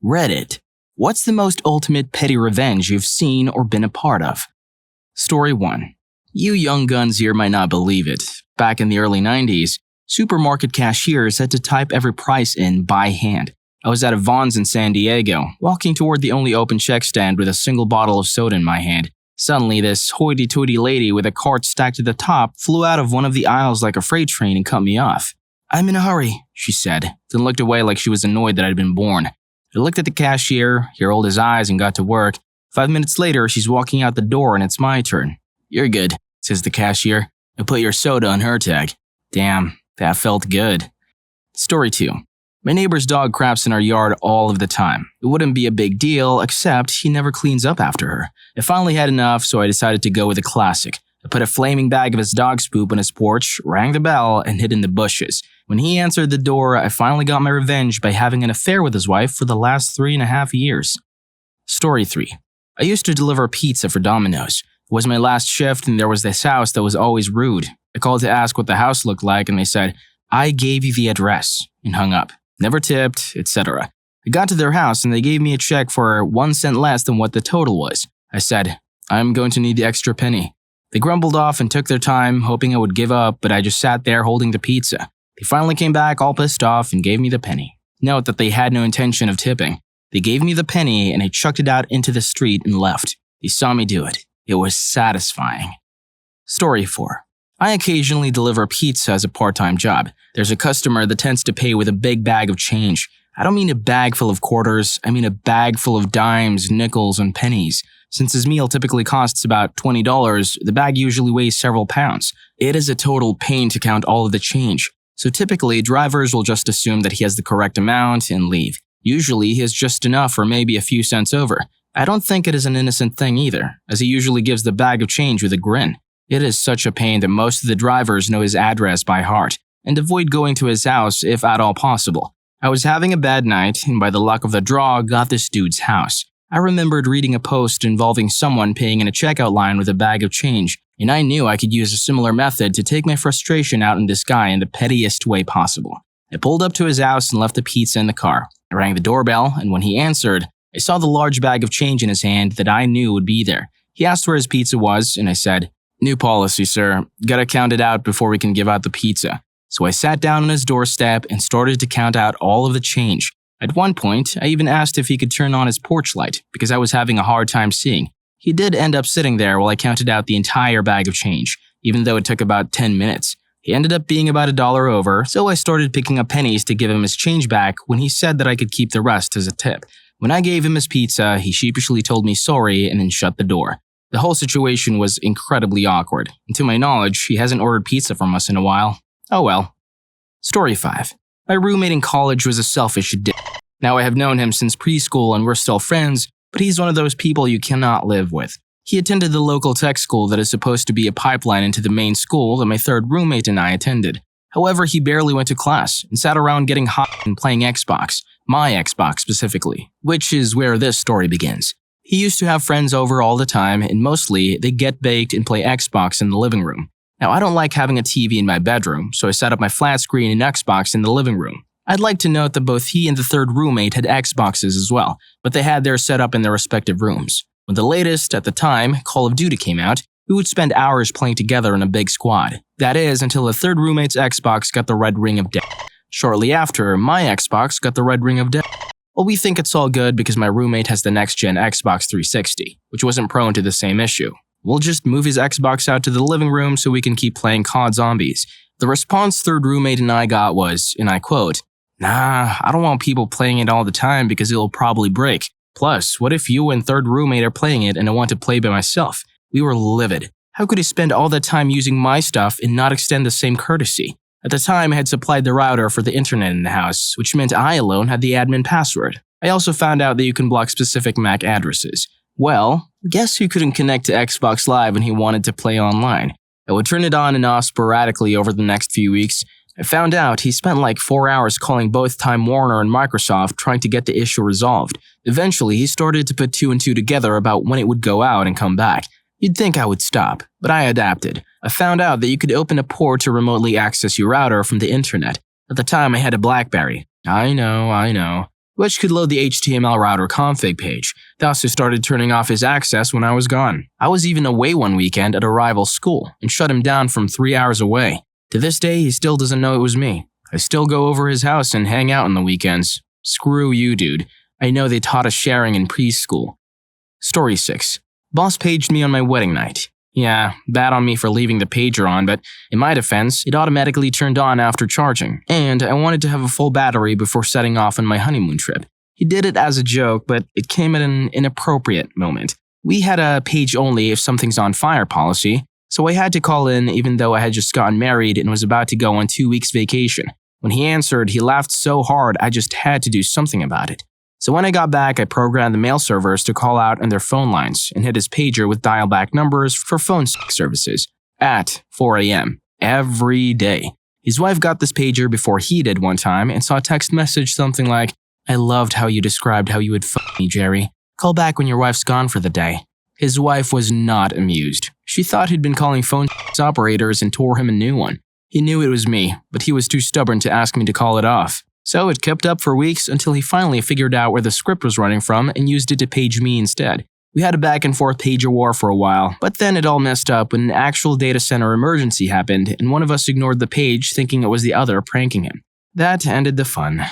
Reddit. What's the most ultimate petty revenge you've seen or been a part of? Story 1. You young guns here might not believe it. Back in the early 90s, supermarket cashiers had to type every price in by hand. I was at a Vons in San Diego, walking toward the only open check stand with a single bottle of soda in my hand. Suddenly, this hoity-toity lady with a cart stacked at the top flew out of one of the aisles like a freight train and cut me off. "I'm in a hurry," she said, then looked away like she was annoyed that I'd been born. I looked at the cashier, he rolled his eyes and got to work. 5 minutes later, she's walking out the door and it's my turn. "You're good," says the cashier. "I put your soda on her tag." Damn, that felt good. Story 2. My neighbor's dog craps in our yard all of the time. It wouldn't be a big deal, except he never cleans up after her. I finally had enough, so I decided to go with a classic. I put a flaming bag of his dog's poop on his porch, rang the bell, and hid in the bushes. When he answered the door, I finally got my revenge by having an affair with his wife for the last 3.5 years. Story 3. I used to deliver pizza for Domino's. It was my last shift and there was this house that was always rude. I called to ask what the house looked like and they said, "I gave you the address," and hung up. Never tipped, etc. I got to their house and they gave me a check for 1 cent less than what the total was. I said, "I'm going to need the extra penny." They grumbled off and took their time, hoping I would give up, but I just sat there holding the pizza. They finally came back all pissed off and gave me the penny. Note that they had no intention of tipping. They gave me the penny and I chucked it out into the street and left. They saw me do it. It was satisfying. Story 4. I occasionally deliver pizza as a part-time job. There's a customer that tends to pay with a big bag of change. I don't mean a bag full of quarters, I mean a bag full of dimes, nickels, and pennies. Since his meal typically costs about $20, the bag usually weighs several pounds. It is a total pain to count all of the change. So typically, drivers will just assume that he has the correct amount and leave. Usually, he has just enough or maybe a few cents over. I don't think it is an innocent thing either, as he usually gives the bag of change with a grin. It is such a pain that most of the drivers know his address by heart and avoid going to his house if at all possible. I was having a bad night and by the luck of the draw got this dude's house. I remembered reading a post involving someone paying in a checkout line with a bag of change, and I knew I could use a similar method to take my frustration out on this guy in the pettiest way possible. I pulled up to his house and left the pizza in the car. I rang the doorbell, and when he answered, I saw the large bag of change in his hand that I knew would be there. He asked where his pizza was, and I said, "New policy, sir. Gotta count it out before we can give out the pizza." So I sat down on his doorstep and started to count out all of the change. At one point, I even asked if he could turn on his porch light because I was having a hard time seeing. He did end up sitting there while I counted out the entire bag of change, even though it took about 10 minutes. He ended up being about $1 over, so I started picking up pennies to give him his change back when he said that I could keep the rest as a tip. When I gave him his pizza, he sheepishly told me sorry and then shut the door. The whole situation was incredibly awkward, and to my knowledge, he hasn't ordered pizza from us in a while. Oh well. Story 5. My roommate in college was a selfish dick. Now I have known him since preschool and we're still friends, but he's one of those people you cannot live with. He attended the local tech school that is supposed to be a pipeline into the main school that my third roommate and I attended. However, he barely went to class and sat around getting hot and playing Xbox, my Xbox specifically, which is where this story begins. He used to have friends over all the time and mostly they get baked and play Xbox in the living room. Now I don't like having a TV in my bedroom, so I set up my flat screen and Xbox in the living room. I'd like to note that both he and the third roommate had Xboxes as well, but they had theirs set up in their respective rooms. When the latest, at the time, Call of Duty came out, we would spend hours playing together in a big squad. That is, until the third roommate's Xbox got the red ring of death. Shortly after, my Xbox got the red ring of death. Well, we think it's all good because my roommate has the next-gen Xbox 360, which wasn't prone to the same issue. We'll just move his Xbox out to the living room so we can keep playing COD Zombies. The response third roommate and I got was, and I quote, "Nah, I don't want people playing it all the time because it'll probably break. Plus, what if you and third roommate are playing it and I want to play by myself?" We were livid. How could he spend all that time using my stuff and not extend the same courtesy? At the time, I had supplied the router for the internet in the house, which meant I alone had the admin password. I also found out that you can block specific MAC addresses. Well, guess who couldn't connect to Xbox Live when he wanted to play online? I would turn it on and off sporadically over the next few weeks. I found out he spent like 4 hours calling both Time Warner and Microsoft trying to get the issue resolved. Eventually, he started to put 2 and 2 together about when it would go out and come back. You'd think I would stop, but I adapted. I found out that you could open a port to remotely access your router from the internet. At the time, I had a BlackBerry. I know. which could load the HTML router config page. They also started turning off his access when I was gone. I was even away one weekend at a rival school and shut him down from 3 hours away. To this day, he still doesn't know it was me. I still go over his house and hang out on the weekends. Screw you, dude. I know they taught us sharing in preschool. Story 6. Boss paged me on my wedding night. Yeah, bad on me for leaving the pager on, but in my defense, it automatically turned on after charging, and I wanted to have a full battery before setting off on my honeymoon trip. He did it as a joke, but it came at an inappropriate moment. We had a page only if something's on fire policy, so I had to call in even though I had just gotten married and was about to go on 2 weeks vacation. When he answered, he laughed so hard I just had to do something about it. So when I got back, I programmed the mail servers to call out on their phone lines and hit his pager with dial-back numbers for phone services at 4 a.m. every day. His wife got this pager before he did one time and saw a text message something like, "I loved how you described how you would fuck me, Jerry. Call back when your wife's gone for the day." His wife was not amused. She thought he'd been calling phone operators and tore him a new one. He knew it was me, but he was too stubborn to ask me to call it off. So it kept up for weeks until he finally figured out where the script was running from and used it to page me instead. We had a back and forth pager war for a while, but then it all messed up when an actual data center emergency happened and one of us ignored the page thinking it was the other pranking him. That ended the fun.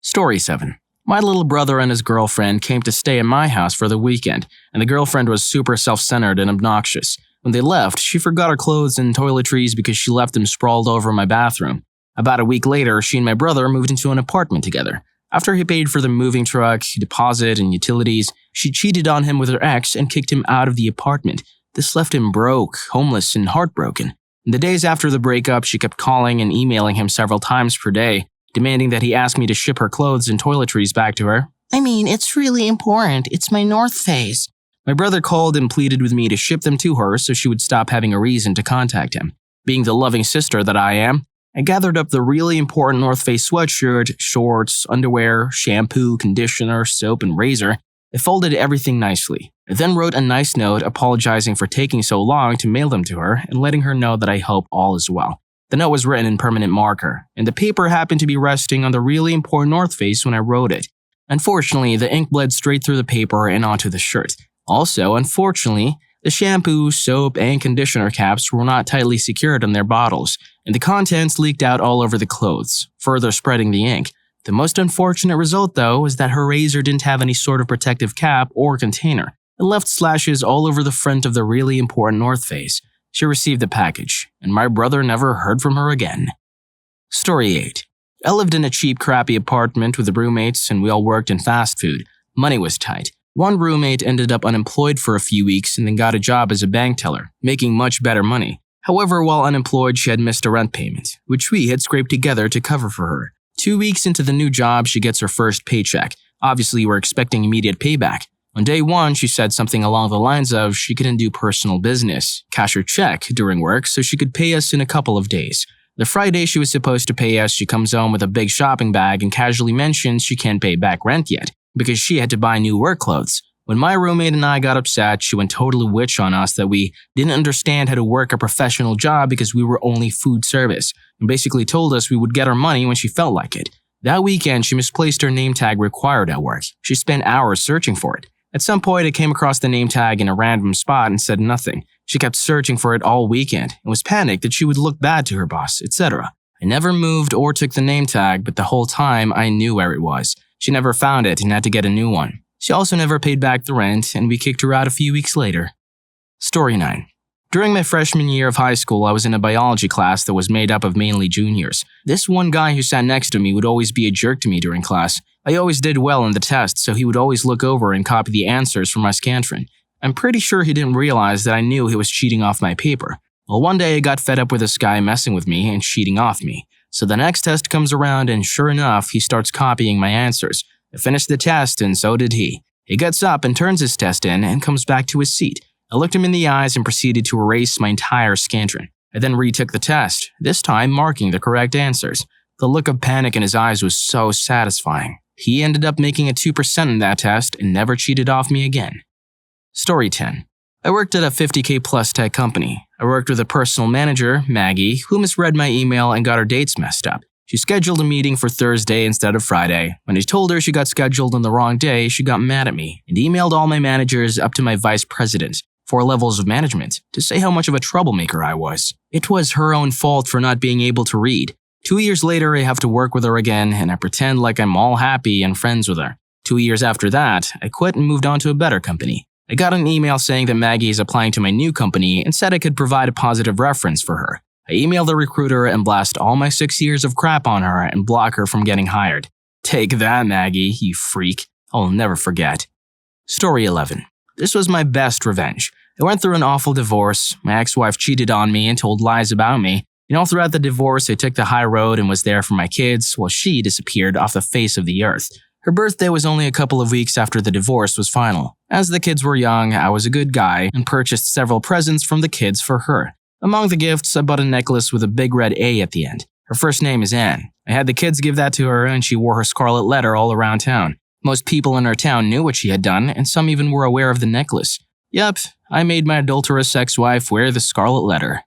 Story 7. My little brother and his girlfriend came to stay at my house for the weekend, and the girlfriend was super self-centered and obnoxious. When they left, she forgot her clothes and toiletries because she left them sprawled over my bathroom. About a week later, she and my brother moved into an apartment together. After he paid for the moving truck, deposit, and utilities, she cheated on him with her ex and kicked him out of the apartment. This left him broke, homeless, and heartbroken. In the days after the breakup, she kept calling and emailing him several times per day, demanding that he ask me to ship her clothes and toiletries back to her. "I mean, it's really important. It's my North Face." My brother called and pleaded with me to ship them to her so she would stop having a reason to contact him. Being the loving sister that I am, I gathered up the really important North Face sweatshirt, shorts, underwear, shampoo, conditioner, soap, and razor. I folded everything nicely. I then wrote a nice note apologizing for taking so long to mail them to her and letting her know that I hope all is well. The note was written in permanent marker, and the paper happened to be resting on the really important North Face when I wrote it. Unfortunately, the ink bled straight through the paper and onto the shirt. Also, unfortunately, the shampoo, soap, and conditioner caps were not tightly secured on their bottles, and the contents leaked out all over the clothes, further spreading the ink. The most unfortunate result, though, was that her razor didn't have any sort of protective cap or container. It left slashes all over the front of the really important North Face. She received the package, and my brother never heard from her again. Story 8. I lived in a cheap, crappy apartment with the roommates, and we all worked in fast food. Money was tight. One roommate ended up unemployed for a few weeks and then got a job as a bank teller, making much better money. However, while unemployed, she had missed a rent payment, which we had scraped together to cover for her. 2 weeks into the new job, she gets her first paycheck. Obviously, we're expecting immediate payback. On day 1, she said something along the lines of she couldn't do personal business, cash her check during work, so she could pay us in a couple of days. The Friday she was supposed to pay us, she comes home with a big shopping bag and casually mentions she can't pay back rent yet, because she had to buy new work clothes. When my roommate and I got upset, she went totally witch on us that we didn't understand how to work a professional job because we were only food service, and basically told us we would get our money when she felt like it. That weekend, she misplaced her name tag required at work. She spent hours searching for it. At some point, I came across the name tag in a random spot and said nothing. She kept searching for it all weekend and was panicked that she would look bad to her boss, etc. I never moved or took the name tag, but the whole time I knew where it was. She never found it and had to get a new one. She also never paid back the rent, and we kicked her out a few weeks later. Story 9. During my freshman year of high school, I was in a biology class that was made up of mainly juniors. This one guy who sat next to me would always be a jerk to me during class. I always did well in the test, so he would always look over and copy the answers from my scantron. I'm pretty sure he didn't realize that I knew he was cheating off my paper. Well, one day I got fed up with this guy messing with me and cheating off me. So the next test comes around, and sure enough, he starts copying my answers. I finished the test, and so did he. He gets up and turns his test in and comes back to his seat. I looked him in the eyes and proceeded to erase my entire scantron. I then retook the test, this time marking the correct answers. The look of panic in his eyes was so satisfying. He ended up making a 2% in that test and never cheated off me again. Story 10. I worked at a 50K plus tech company. I worked with a personal manager, Maggie, who misread my email and got her dates messed up. She scheduled a meeting for Thursday instead of Friday. When I told her she got scheduled on the wrong day, she got mad at me and emailed all my managers up to my vice president, 4 levels of management, to say how much of a troublemaker I was. It was her own fault for not being able to read. 2 years later, I have to work with her again, and I pretend like I'm all happy and friends with her. 2 years after that, I quit and moved on to a better company. I got an email saying that Maggie is applying to my new company and said I could provide a positive reference for her. I emailed the recruiter and blast all my 6 years of crap on her and block her from getting hired. Take that, Maggie, you freak. I'll never forget. Story 11. This was my best revenge. I went through an awful divorce. My ex-wife cheated on me and told lies about me. And all throughout the divorce, I took the high road and was there for my kids while she disappeared off the face of the earth. Her birthday was only a couple of weeks after the divorce was final. As the kids were young, I was a good guy and purchased several presents from the kids for her. Among the gifts, I bought a necklace with a big red A at the end. Her first name is Anne. I had the kids give that to her and she wore her Scarlet Letter all around town. Most people in her town knew what she had done and some even were aware of the necklace. Yep, I made my adulterous ex-wife wear the Scarlet Letter.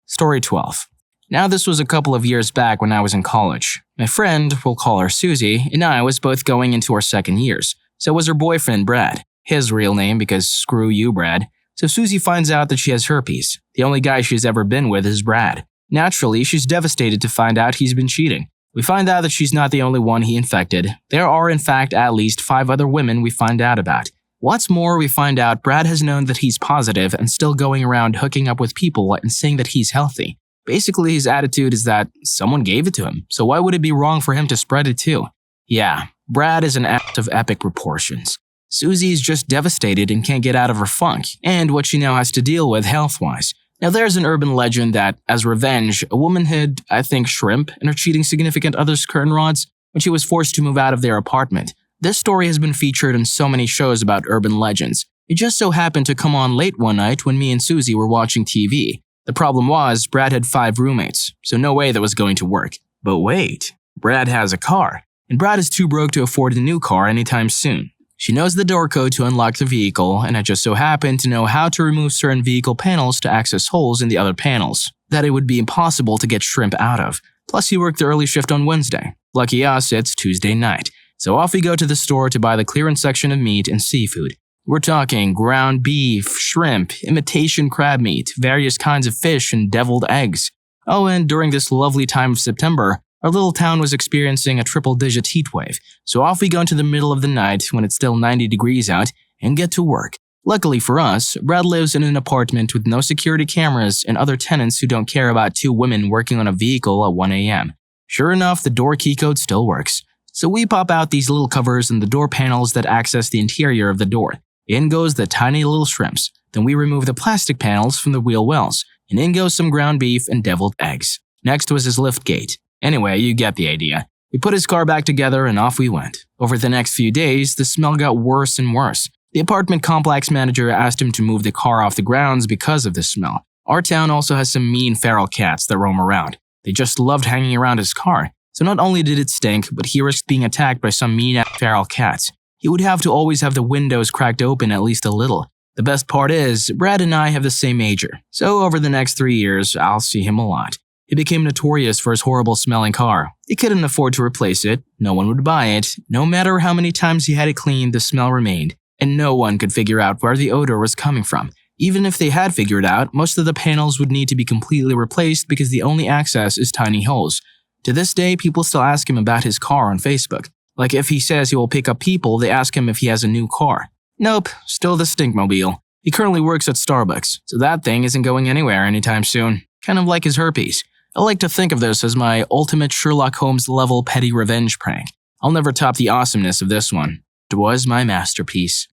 Story 12. Now this was a couple of years back when I was in college. My friend, we'll call her Susie, and I was both going into our second years. So was her boyfriend, Brad. His real name because screw you, Brad. So Susie finds out that she has herpes. The only guy she's ever been with is Brad. Naturally, she's devastated to find out he's been cheating. We find out that she's not the only one he infected. There are in fact at least 5 other women we find out about. What's more, we find out Brad has known that he's positive and still going around hooking up with people and saying that he's healthy. Basically, his attitude is that someone gave it to him, so why would it be wrong for him to spread it too? Yeah, Brad is an act of epic proportions. Susie is just devastated and can't get out of her funk, and what she now has to deal with health-wise. Now there's an urban legend that, as revenge, a woman hid, I think, shrimp in her cheating significant other's curtain rods when she was forced to move out of their apartment. This story has been featured in so many shows about urban legends. It just so happened to come on late one night when me and Susie were watching TV. The problem was, Brad had 5 roommates, so no way that was going to work. But wait, Brad has a car, and Brad is too broke to afford a new car anytime soon. She knows the door code to unlock the vehicle, and I just so happen to know how to remove certain vehicle panels to access holes in the other panels that it would be impossible to get shrimp out of. Plus, he worked the early shift on Wednesday. Lucky us, it's Tuesday night. So off we go to the store to buy the clearance section of meat and seafood. We're talking ground beef, shrimp, imitation crab meat, various kinds of fish, and deviled eggs. Oh, and during this lovely time of September, our little town was experiencing a triple-digit heat wave, so off we go into the middle of the night when it's still 90 degrees out and get to work. Luckily for us, Brad lives in an apartment with no security cameras and other tenants who don't care about 2 women working on a vehicle at 1 a.m. Sure enough, the door key code still works. So we pop out these little covers and the door panels that access the interior of the door. In goes the tiny little shrimps. Then we remove the plastic panels from the wheel wells, and in goes some ground beef and deviled eggs. Next was his lift gate. Anyway, you get the idea. We put his car back together and off we went. Over the next few days, the smell got worse and worse. The apartment complex manager asked him to move the car off the grounds because of the smell. Our town also has some mean feral cats that roam around. They just loved hanging around his car. So not only did it stink, but he risked being attacked by some mean feral cats. He would have to always have the windows cracked open at least a little. The best part is, Brad and I have the same major. So over the next 3 years, I'll see him a lot. He became notorious for his horrible smelling car. He couldn't afford to replace it, no one would buy it, no matter how many times he had it cleaned, the smell remained, and no one could figure out where the odor was coming from. Even if they had figured out, most of the panels would need to be completely replaced because the only access is tiny holes. To this day, people still ask him about his car on Facebook. Like if he says he will pick up people, they ask him if he has a new car. Nope, still the stinkmobile. He currently works at Starbucks, so that thing isn't going anywhere anytime soon. Kind of like his herpes. I like to think of this as my ultimate Sherlock Holmes level petty revenge prank. I'll never top the awesomeness of this one. It was my masterpiece.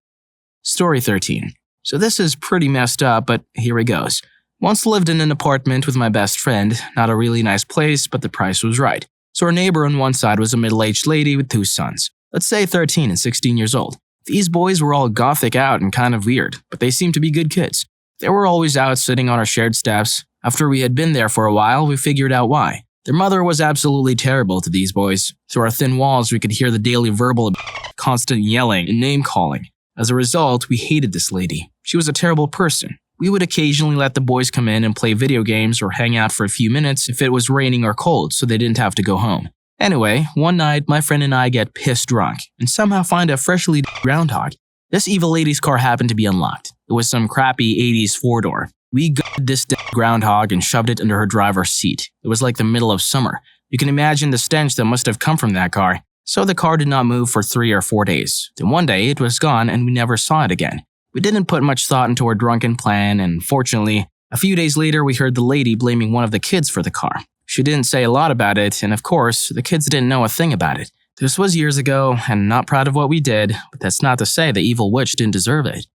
Story 13. So this is pretty messed up, but here it goes. Once lived in an apartment with my best friend. Not a really nice place, but the price was right. So our neighbor on one side was a middle-aged lady with 2 sons. Let's say 13 and 16 years old. These boys were all gothic out and kind of weird, but they seemed to be good kids. They were always out sitting on our shared steps. After we had been there for a while, we figured out why. Their mother was absolutely terrible to these boys. Through our thin walls, we could hear the daily verbal constant yelling and name-calling. As a result, we hated this lady. She was a terrible person. We would occasionally let the boys come in and play video games or hang out for a few minutes if it was raining or cold so they didn't have to go home. Anyway, one night my friend and I get pissed drunk and somehow find a freshly groundhog. This evil lady's car happened to be unlocked. It was some crappy 80s four-door. We got this groundhog and shoved it under her driver's seat. It was like the middle of summer. You can imagine the stench that must have come from that car. So the car did not move for 3 or 4 days. Then one day it was gone and we never saw it again. We didn't put much thought into our drunken plan, and fortunately, a few days later we heard the lady blaming one of the kids for the car. She didn't say a lot about it, and of course, the kids didn't know a thing about it. This was years ago, and not proud of what we did, but that's not to say the evil witch didn't deserve it.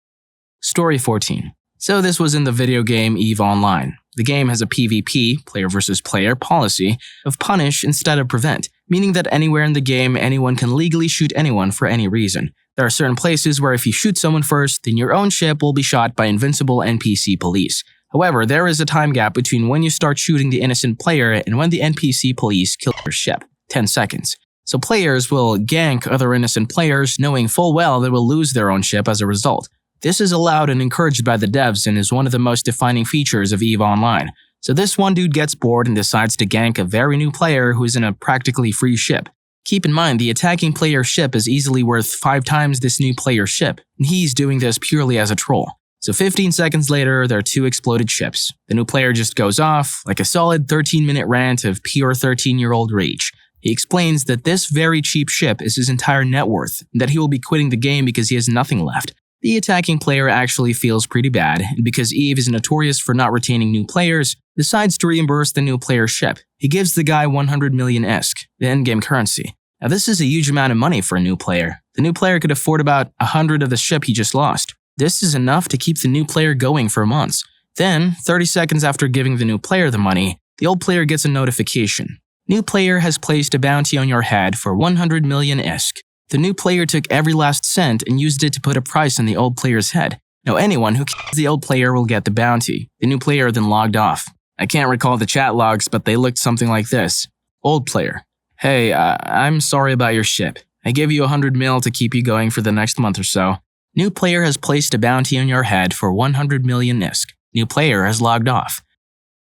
Story 14. So this was in the video game EVE Online. The game has a PvP, player versus player, policy of punish instead of prevent, meaning that anywhere in the game anyone can legally shoot anyone for any reason. There are certain places where if you shoot someone first, then your own ship will be shot by invincible NPC police. However, there is a time gap between when you start shooting the innocent player and when the NPC police kill your ship, 10 seconds. So players will gank other innocent players, knowing full well they will lose their own ship as a result. This is allowed and encouraged by the devs and is one of the most defining features of EVE Online. So this one dude gets bored and decides to gank a very new player who is in a practically free ship. Keep in mind, the attacking player's ship is easily worth 5 times this new player's ship, and he's doing this purely as a troll. So 15 seconds later, there are 2 exploded ships. The new player just goes off, like a solid 13-minute rant of pure 13-year-old rage. He explains that this very cheap ship is his entire net worth, and that he will be quitting the game because he has nothing left. The attacking player actually feels pretty bad, and because EVE is notorious for not retaining new players, decides to reimburse the new player's ship. He gives the guy 100 million ESK, the endgame currency. Now this is a huge amount of money for a new player. The new player could afford about 100 of the ship he just lost. This is enough to keep the new player going for months. Then, 30 seconds after giving the new player the money, the old player gets a notification. New player has placed a bounty on your head for 100 million ESK. The new player took every last cent and used it to put a price on the old player's head. Now anyone who kills the old player will get the bounty. The new player then logged off. I can't recall the chat logs, but they looked something like this. Old player. Hey, I'm sorry about your ship. I gave you 100 mil to keep you going for the next month or so. New player has placed a bounty on your head for 100 million ESK. New player has logged off.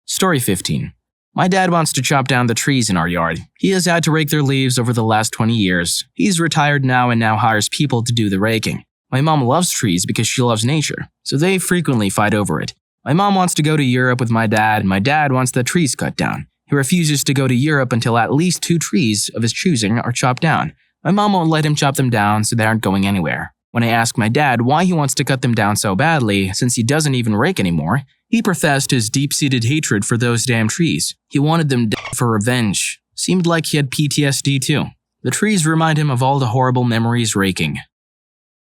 Story 15. My dad wants to chop down the trees in our yard. He has had to rake their leaves over the last 20 years. He's retired now and now hires people to do the raking. My mom loves trees because she loves nature, so they frequently fight over it. My mom wants to go to Europe with my dad, and my dad wants the trees cut down. He refuses to go to Europe until at least 2 trees of his choosing are chopped down. My mom won't let him chop them down, so they aren't going anywhere. When I ask my dad why he wants to cut them down so badly, since he doesn't even rake anymore, he professed his deep-seated hatred for those damn trees. He wanted them dead for revenge. Seemed like he had PTSD too. The trees remind him of all the horrible memories raking.